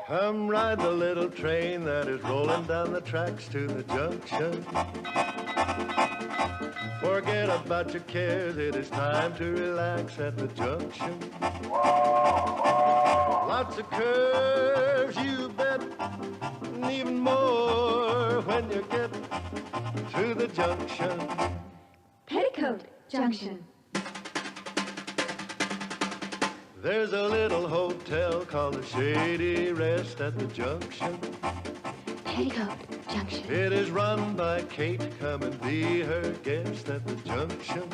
Come ride the little train that is rolling down the tracks to the junction. Forget about your cares, it is time to relax at the junction. Lots of curves, you bet, and even more when you get to the junction. Petticoat Junction. There's a little hotel called the Shady Rest at the Junction. Petticoat Junction. It is run by Kate. Come and be her guest at the Junction.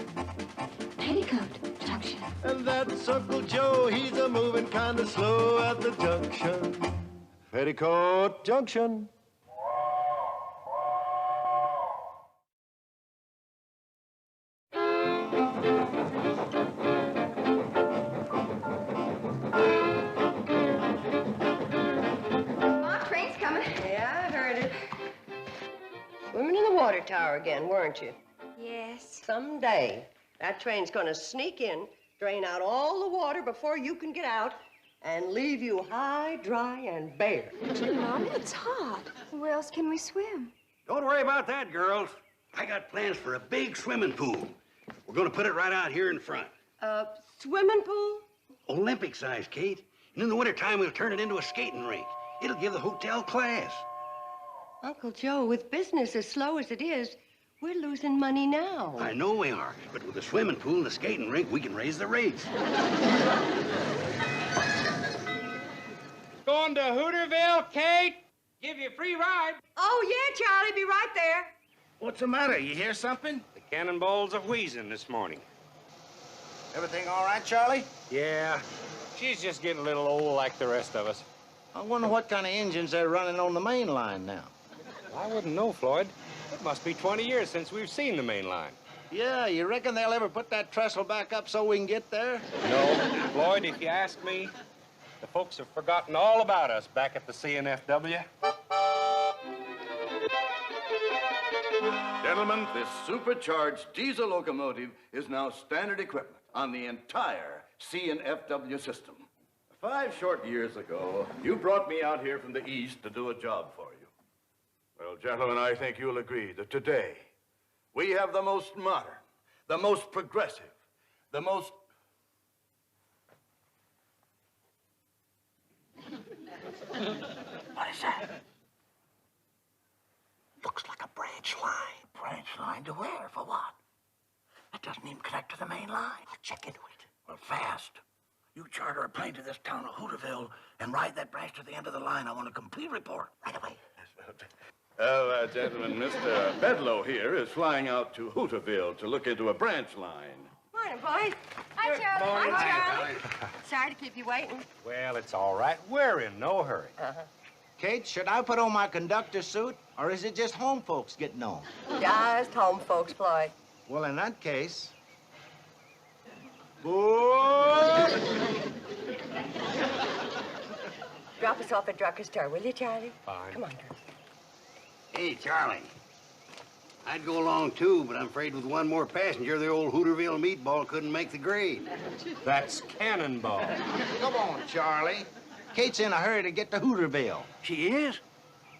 Petticoat Junction. And that's Uncle Joe. He's a moving kind of slow at the Junction. Petticoat Junction. Swimming in the water tower again, weren't you? Yes. Someday, that train's gonna sneak in, drain out all the water before you can get out, and leave you high, dry, and bare. Gee, Mom, it's hot. Where else can we swim? Don't worry about that, girls. I got plans for a big swimming pool. We're gonna put it right out here in front. Swimming pool? Olympic size, Kate. And in the wintertime, we'll turn it into a skating rink. It'll give the hotel class. Uncle Joe, with business as slow as it is, we're losing money now. I know we are, but with the swimming pool and the skating rink, we can raise the rates. Going to Hooterville, Kate? Give you a free ride. Oh, yeah, Charlie, be right there. What's the matter? You hear something? The cannonballs are wheezing this morning. Everything all right, Charlie? Yeah, she's just getting a little old like the rest of us. I wonder what kind of engines they're running on the main line now. I wouldn't know, Floyd. It must be 20 years since we've seen the main line. Yeah, you reckon they'll ever put that trestle back up so we can get there? No, Floyd, if you ask me, the folks have forgotten all about us back at the CNFW. Gentlemen, this supercharged diesel locomotive is now standard equipment on the entire C&FW system. 5 short years ago, you brought me out here from the east to do a job for you. Well, gentlemen, I think you'll agree that today we have the most modern, the most progressive, the most... What is that? Looks like a branch line. Branch line to where? For what? It doesn't even connect to the main line. I'll check into it. Well, fast. You charter a plane to this town of Hooterville and ride that branch to the end of the line. I want a complete report right away. Well, gentlemen, Mr. Bedlow here is flying out to Hooterville to look into a branch line. Morning, boys. Hi, Charlie. morning. Hi, Charlie. Sorry to keep you waiting. Well, it's all right. We're in no hurry. Kate, should I put on my conductor suit, or is it just home folks getting on? Just home folks, Floyd. Well, in that case... Boy! Drop us off at Drucker's Star, will you, Charlie? Fine. Come on, girls. Hey, Charlie. I'd go along, too, but I'm afraid with one more passenger, the old Hooterville meatball couldn't make the grade. That's cannonball. Come on, Charlie. Kate's in a hurry to get to Hooterville. She is?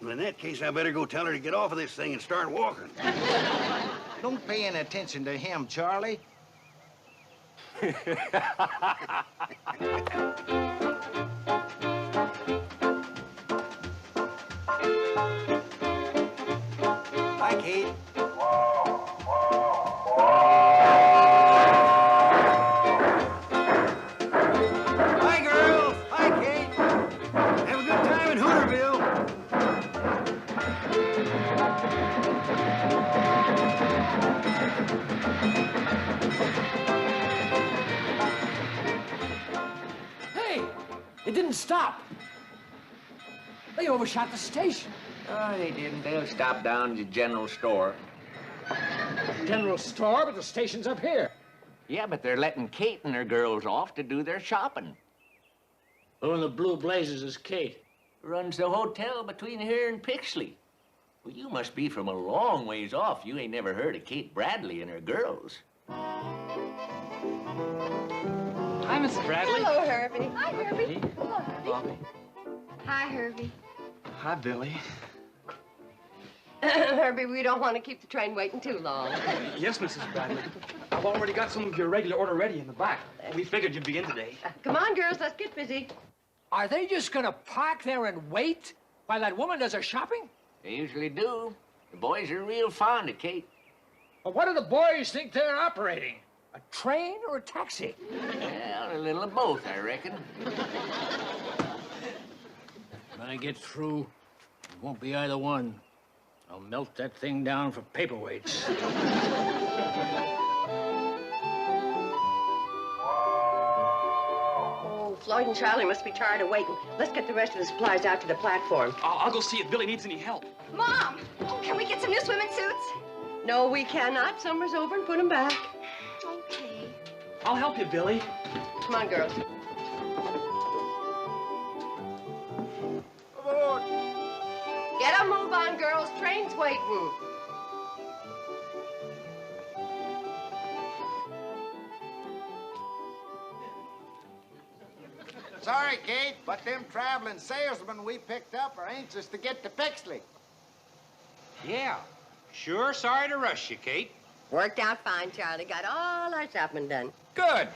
Well, in that case, I better go tell her to get off of this thing and start walking. Don't pay any attention to him, Charlie. Bye, Kate. Bye, girls. Bye, Kate. Have a good time in Hooterville. It didn't stop. They overshot the station. Oh, they didn't. They'll stop down at the general store. General store, but the station's up here. Yeah, but they're letting Kate and her girls off to do their shopping. Who in the blue blazes is Kate? Runs the hotel between here and Pixley. Well, you must be from a long ways off. You ain't never heard of Kate Bradley and her girls. Hi, Mrs. Bradley. Hello, Herbie. Hi, Herbie. Hello, Herbie. Hi, Herbie. Hi, Billy. Herbie, we don't want to keep the train waiting too long. Yes, Mrs. Bradley. I've already got some of your regular order ready in the back. We figured you'd be in today. Come on, girls, let's get busy. Are they just gonna park there and wait while that woman does her shopping? They usually do. The boys are real fond of Kate. But what do the boys think they're operating? A train or a taxi? Well, a little of both, I reckon. When I get through, it won't be either one. I'll melt that thing down for paperweights. Oh, Floyd and Charlie must be tired of waiting. Let's get the rest of the supplies out to the platform. I'll go see if Billy needs any help. Mom! Oh, can we get some new swimming suits? No, we cannot. Summer's over and put them back. Okay. I'll help you, Billy. Come on, girls. Get a move on, girls. Train's waiting. Sorry, Kate, but them traveling salesmen we picked up are anxious to get to Pixley. Yeah. Sure sorry to rush you, Kate. Worked out fine, Charlie. Got all our shopping done. Good.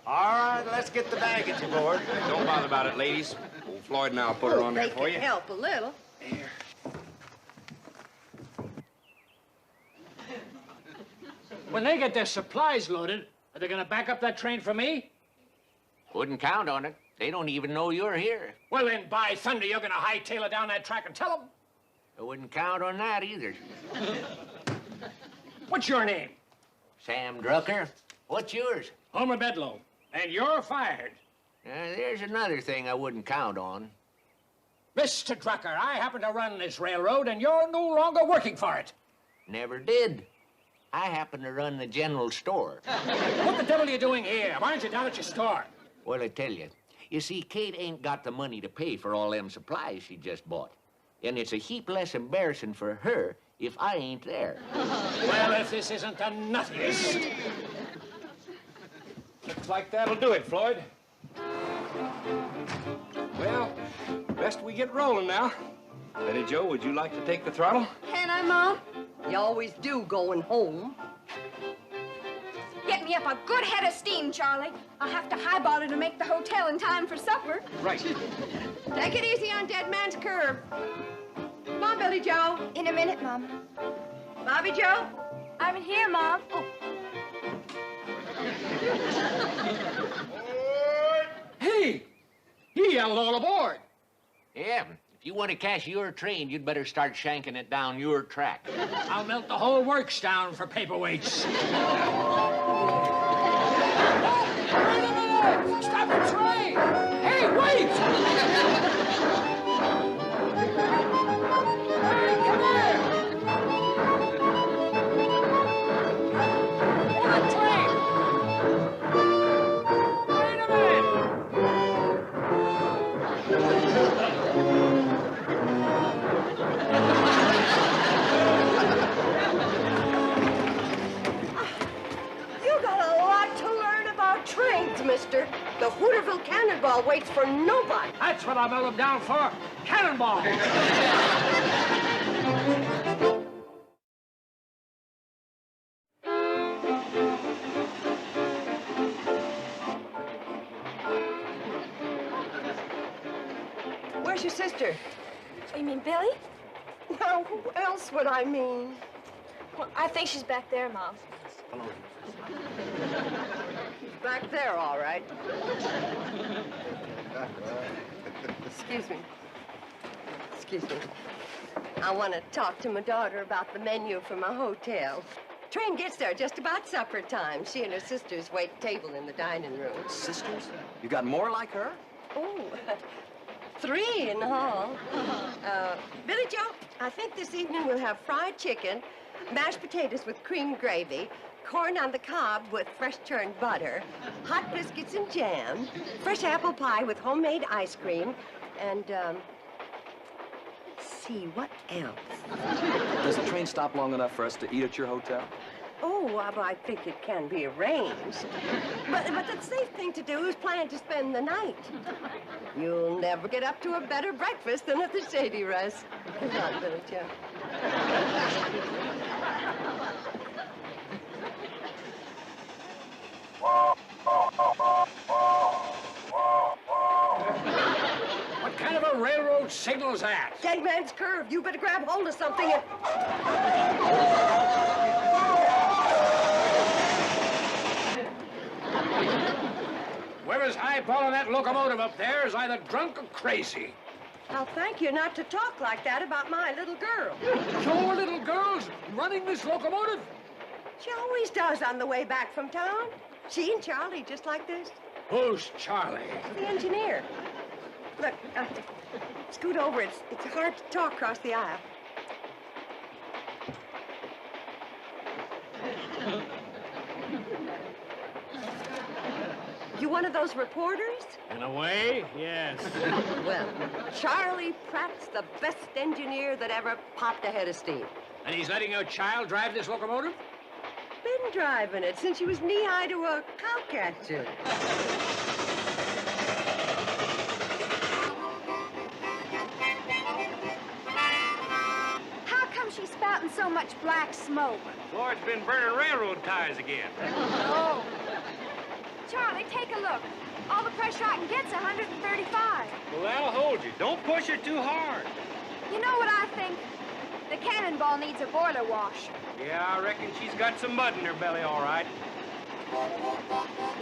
All right, let's get the baggage aboard. Don't bother about it, ladies. Old Floyd and I'll put her on there for you. They can help a little. When they get their supplies loaded, are they gonna back up that train for me? Wouldn't count on it. They don't even know you're here. Well, then, by thunder, you're gonna hightail it down that track and tell them. I wouldn't count on that either. What's your name? Sam Drucker. What's yours? Homer Bedlow. And you're fired. There's another thing I wouldn't count on. Mr. Drucker, I happen to run this railroad, and you're no longer working for it. Never did. I happen to run the general store. What the devil are you doing here? Why aren't you down at your store? Well, I tell you. You see, Kate ain't got the money to pay for all them supplies she just bought. And it's a heap less embarrassing for her if I ain't there. Well, if this isn't the nuttiest. Looks like that'll do it, Floyd. Well, best we get rolling now. Betty Jo, would you like to take the throttle? Can I, Mom? You always do going home. Get me up a good head of steam, Charlie. I'll have to highball it to make the hotel in time for supper. Right. Take it easy on Dead Man's Curve. Come on, Billy Joe. In a minute, Mom. Bobby Joe. I'm in here, Mom. Oh. Hey! He yelled all aboard. Yeah, if you want to cash your train, you'd better start shanking it down your track. I'll melt the whole works down for paperweights. Wait a minute! Stop the train! Hey, wait! Hey, come here! What train? Wait a minute! You got a lot to learn about trains, mister. The Hooterville Cannonball waits for nobody. That's what I melt them down for. Cannonball! Where's your sister? Oh, you mean Billy? Now, who else would I mean? Well, I think she's back there, Mom. She's back there, all right. Excuse me. Excuse me. I want to talk to my daughter about the menu for my hotel. Train gets there just about supper time. She and her sisters wait table in the dining room. Sisters? You got more like her? Oh, 3 in all. Billy Joe, I think this evening we'll have fried chicken, mashed potatoes with cream gravy, corn on the cob with fresh churned butter, hot biscuits and jam, fresh apple pie with homemade ice cream, and, let's see, what else? Does the train stop long enough for us to eat at your hotel? Oh, well, I think it can be arranged. But the safe thing to do is plan to spend the night. You'll never get up to a better breakfast than at the Shady Rest. Come on, Billy Joe. What kind of a railroad signal is that? Dead man's curve. You better grab hold of something and... Whoever's eyeballing that locomotive up there is either drunk or crazy. I'll thank you not to talk like that about my little girl. Your little girl's running this locomotive? She always does on the way back from town. She and Charlie, just like this. Who's Charlie? The engineer. Look, scoot over. It's hard to talk across the aisle. You one of those reporters? In a way, yes. Well, Charlie Pratt's the best engineer that ever popped a head of steam. And he's letting your child drive this locomotive? Been driving it since she was knee-high to a cowcatcher. How come she's spouting so much black smoke? Floyd's been burning railroad ties again. Oh. Charlie, take a look. All the pressure I can get's 135. Well, that'll hold you. Don't push her too hard. You know what I think? The cannonball needs a boiler wash. Yeah, I reckon she's got some mud in her belly, all right.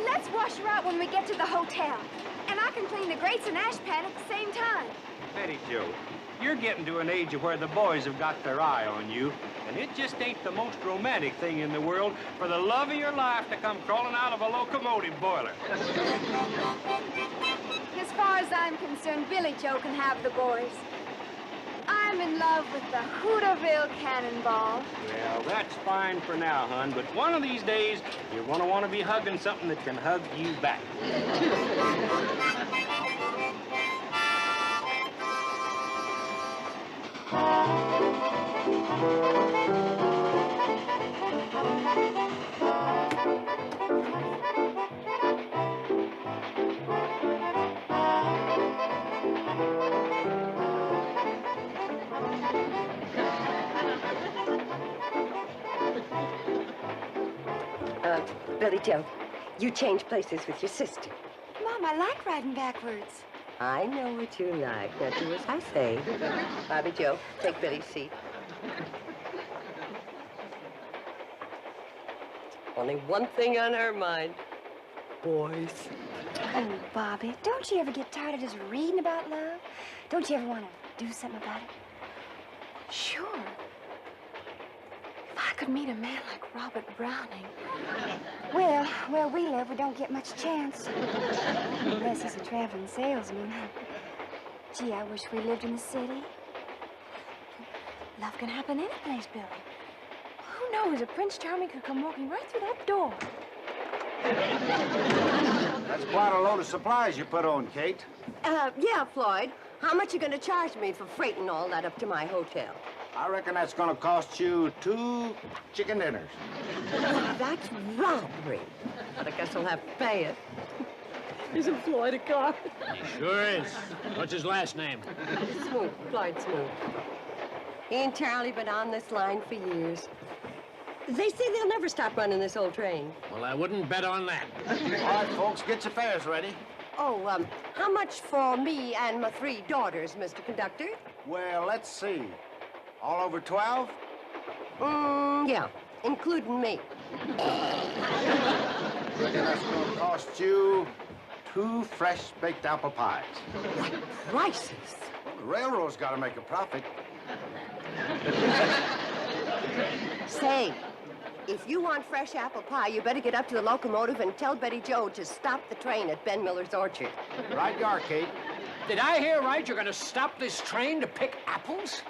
Let's wash her out when we get to the hotel. And I can clean the grates and ash pan at the same time. Betty Joe, you're getting to an age of where the boys have got their eye on you, and it just ain't the most romantic thing in the world for the love of your life to come crawling out of a locomotive boiler. As far as I'm concerned, Billy Joe can have the boys. I'm in love with the Hooterville cannonball. Well, that's fine for now, hon, but one of these days, you're gonna want to be hugging something that can hug you back. Billy Joe, you change places with your sister. Mom, I like riding backwards. I know what you like. Now do as I say. Bobby Joe, take Billy's seat. Only one thing on her mind. Boys. Oh, Bobby, don't you ever get tired of just reading about love? Don't you ever want to do something about it? Sure. If I could meet a man like Robert Browning. Well, where we live, we don't get much chance. Unless he's a traveling salesman. Gee, I wish we lived in the city. Love can happen any place, Billy. Who knows, a Prince Charming could come walking right through that door. That's quite a load of supplies you put on, Kate. Yeah, Floyd. How much you gonna charge me for freighting all that up to my hotel? I reckon that's gonna cost you 2 chicken dinners. That's robbery. But I guess I'll have to pay it. Isn't Floyd a car? He sure is. What's his last name? Smoot, Floyd Smoot. He and Charlie been on this line for years. They say they'll never stop running this old train. Well, I wouldn't bet on that. All right, folks, get your fares ready. Oh, how much for me and my 3 daughters, Mr. Conductor? Well, let's see. All over 12? Yeah, including me. I reckon that's gonna cost you 2 fresh baked apple pies. What prices? Well, the railroad's gotta make a profit. Say, if you want fresh apple pie, you better get up to the locomotive and tell Betty Joe to stop the train at Ben Miller's orchard. Right you are, Kate. Did I hear right? You're gonna stop this train to pick apples?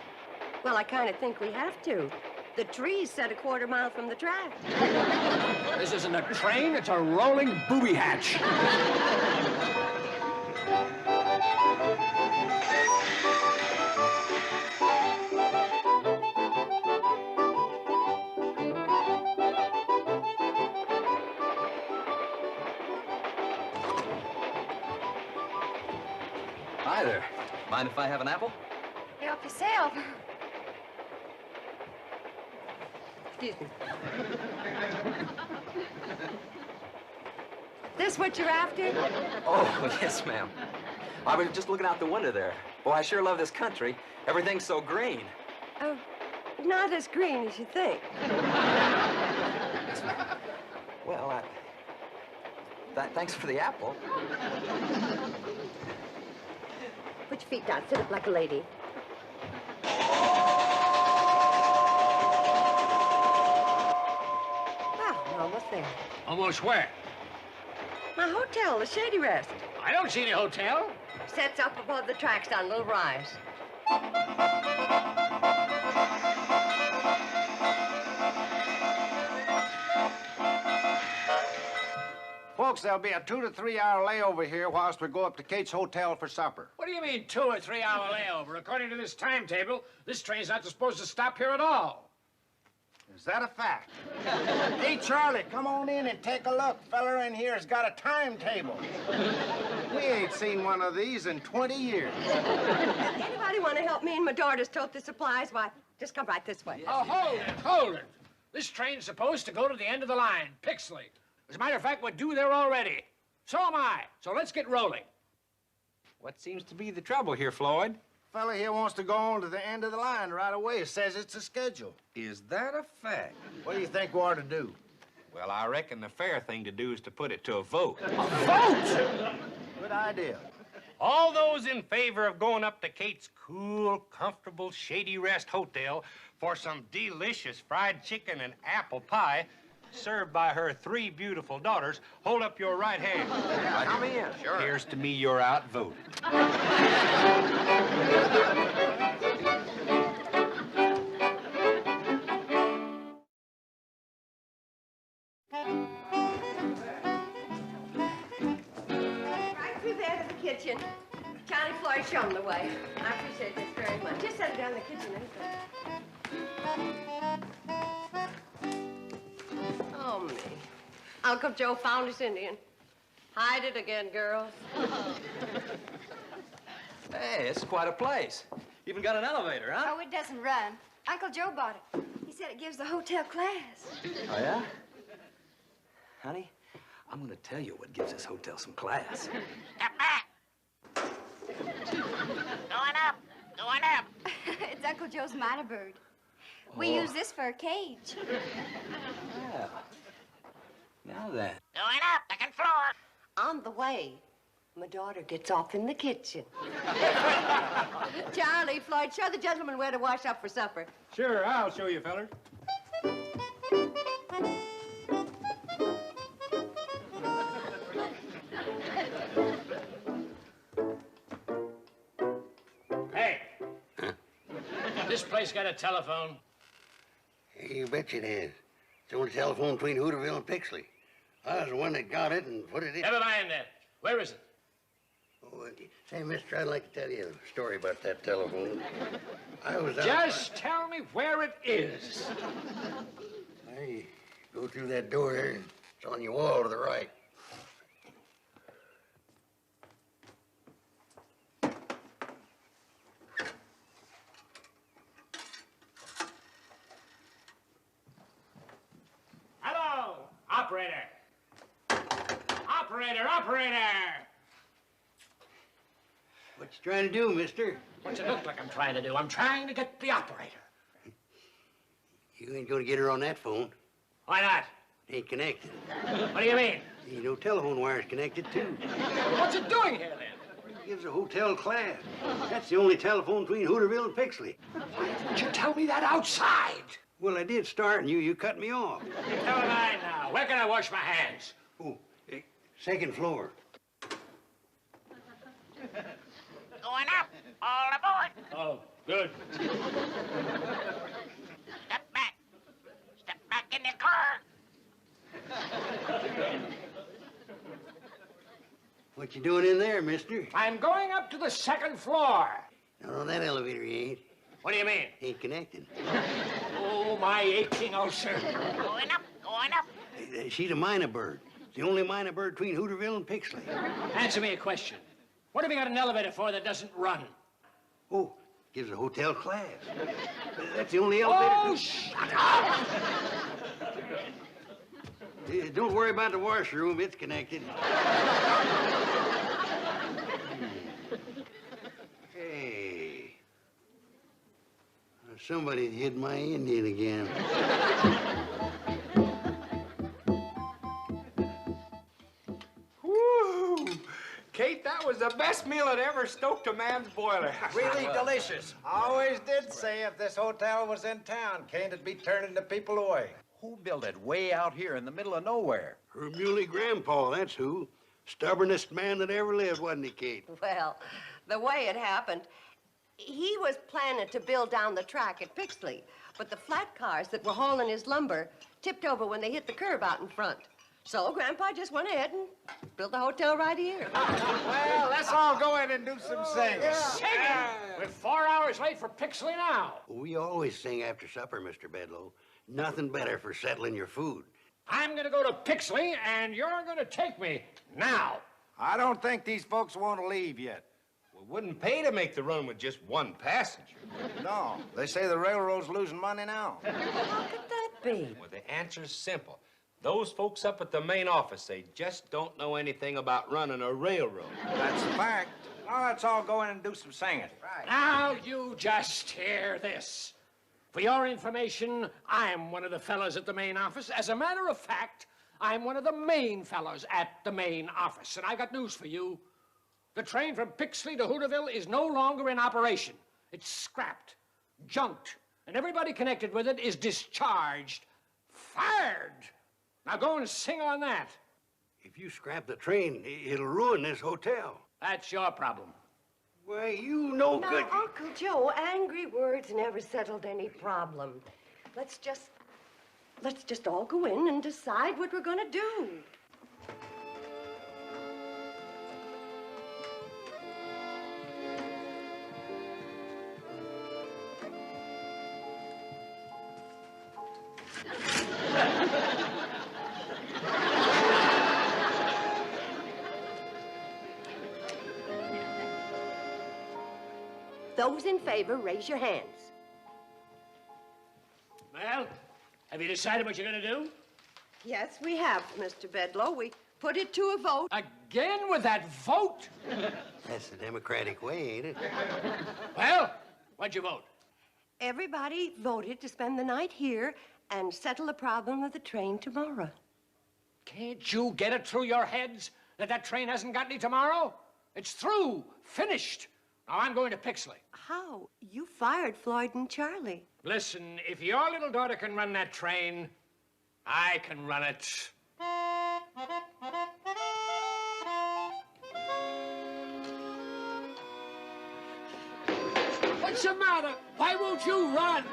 Well, I kind of think we have to. The tree's set a quarter mile from the track. This isn't a train, it's a rolling booby hatch. Hi there. Mind if I have an apple? Help yourself. Excuse me. This what you're after? Oh, yes, ma'am. I was just looking out the window there. Boy, I sure love this country. Everything's so green. Oh, not as green as you think. Well, thanks for the apple. Put your feet down. Sit up like a lady. Well, we're almost there. Almost where? My hotel, the Shady Rest. I don't see any hotel. Sets up above the tracks down a little rise. Folks, there'll be a 2 to 3 hour layover here whilst we go up to Kate's hotel for supper. What do you mean 2 or 3 hour layover? According to this timetable, this train's not supposed to stop here at all. Is that a fact? Hey, Charlie, come on in and take a look. Feller in here has got a timetable. We ain't seen one of these in 20 years. Anybody want to help me and my daughters tote the supplies? Why, just come right this way. Oh, hold it. This train's supposed to go to the end of the line, Pixley. As a matter of fact, we're due there already. So am I. So let's get rolling. What seems to be the trouble here, Floyd? Fella here wants to go on to the end of the line right away. Says it's a schedule. Is that a fact? What do you think we ought to do? Well, I reckon the fair thing to do is to put it to a vote. A vote? Good idea. All those in favor of going up to Kate's cool, comfortable Shady Rest Hotel for some delicious fried chicken and apple pie served by her 3 beautiful daughters, hold up your right hand. Come in. Sure. Here's to me you're outvoted. Right through there to the kitchen. Johnny Floyd, show them the way. I appreciate this very much. Just set it down in the kitchen, anything. Oh, me. Uncle Joe found his Indian. Hide it again, girls. Hey, it's quite a place. Even got an elevator, huh? Oh, it doesn't run. Uncle Joe bought it. He said it gives the hotel class. Oh, yeah? Honey, I'm gonna tell you what gives this hotel some class. Step back. Going up. Going up. It's Uncle Joe's miner bird. We use this for a cage. Well, now then. Going up. Second floor. On the way, my daughter gets off in the kitchen. Charlie, Floyd, show the gentleman where to wash up for supper. Sure, I'll show you, fellers. Hey. This place got a telephone? You bet it has. It's the only telephone between Hooterville and Pixley. I was the one that got it and put it in. Never mind that. Where is it? Oh, say, mister, I'd like to tell you a story about that telephone. I was out... Just tell me where it is. Hey, go through that door there. It's on your wall to the right. Hello, operator. Operator. What you trying to do, mister? What's it look like I'm trying to do? I'm trying to get the operator. You ain't gonna get her on that phone. Why not? It ain't connected. What do you mean? Ain't no telephone wires connected, too. What's it doing here, then? It gives a hotel class. That's the only telephone between Hooterville and Pixley. Why didn't you tell me that outside? Well, I did start, and you cut me off. Never mind now. Where can I wash my hands? Oh, second floor. Going up. All aboard. Oh, good. Step back. Step back in the car. What you doing in there, mister? I'm going up to the second floor. No, on that elevator you ain't. What do you mean? Ain't connected. Oh, my aching ulcer. Going up. Going up. She's a minor bird. The only minor bird between Hooterville and Pixley. Answer me a question. What have you got an elevator for that doesn't run? Oh, gives a hotel class. That's the only elevator. Oh, shut up! Don't worry about the washroom. It's connected. Hey. Somebody hid my Indian again. Woo! Kate, that was the best meal that ever stoked a man's boiler. Really delicious. I always did say if this hotel was in town, Kane would be turning the people away. Who built it way out here in the middle of nowhere? Her muley grandpa, that's who. Stubbornest man that ever lived, wasn't he, Kate? Well, the way it happened, he was planning to build down the track at Pixley, but the flat cars that were hauling his lumber tipped over when they hit the curb out in front. So Grandpa just went ahead and built the hotel right here. Well, let's all go in and do some singing. Singing! We're 4 hours late for Pixley now. We always sing after supper, Mr. Bedloe. Nothing better for settling your food. I'm gonna go to Pixley, and you're gonna take me now. I don't think these folks want to leave yet. We wouldn't pay to make the run with just one passenger. No, they say the railroad's losing money now. How could that be? Well, the answer's simple. Those folks up at the main office, they just don't know anything about running a railroad. That's a fact. Now let's all go in and do some singing. Right. Now you just hear this. For your information, I'm one of the fellows at the main office. As a matter of fact, I'm one of the main fellows at the main office. And I got news for you. The train from Pixley to Hooterville is no longer in operation. It's scrapped, junked, and everybody connected with it is discharged, fired. Now go and sing on that. If you scrap the train, it'll ruin this hotel. That's your problem. Why, you know Now, good... Uncle Joe, angry words never settled any problem. Let's just all go in and decide what we're gonna do. Those in favor, raise your hands. Well, have you decided what you're gonna do? Yes, we have, Mr. Bedloe. We put it to a vote. Again with that vote? That's the democratic way, ain't it? Well, what'd you vote? Everybody voted to spend the night here and settle the problem of the train tomorrow. Can't you get it through your heads that that train hasn't got any tomorrow? It's through, finished. Now I'm going to Pixley. How? You fired Floyd and Charlie. Listen, if your little daughter can run that train, I can run it. What's the matter? Why won't you run?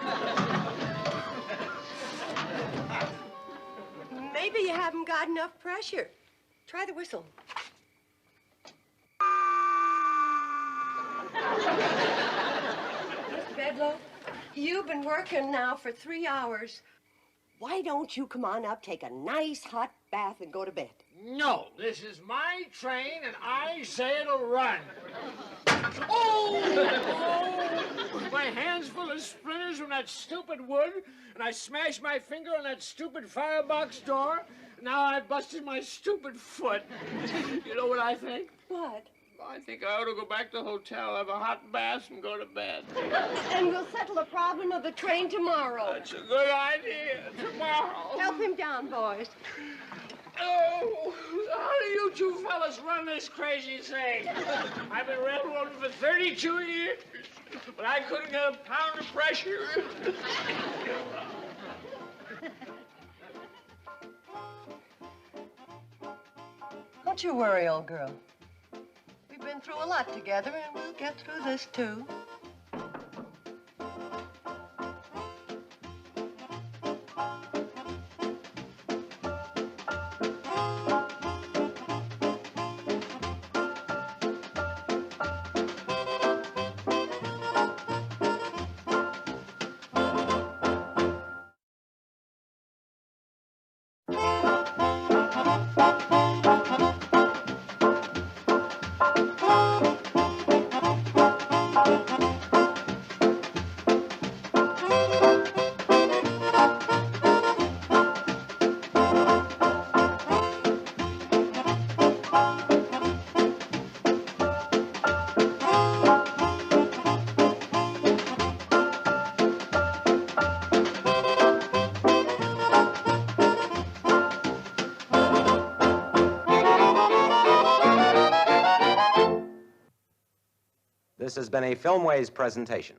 Maybe you haven't got enough pressure. Try the whistle. Mr. Bedloe, you've been working now for 3 hours. Why don't you come on up, take a nice hot bath, and go to bed? No, this is my train, and I say it'll run. Oh! My hand's full of splinters from that stupid wood, and I smashed my finger on that stupid firebox door. Now I've busted my stupid foot. You know what I think? What? I think I ought to go back to the hotel, have a hot bath, and go to bed. And we'll settle the problem of the train tomorrow. That's a good idea. Tomorrow. Help him down, boys. Oh, how do you two fellas run this crazy thing? I've been railroading for 32 years, but I couldn't get a pound of pressure. Don't you worry, old girl. We've been through a lot together, and we'll get through this, too. This has been a Filmways presentation.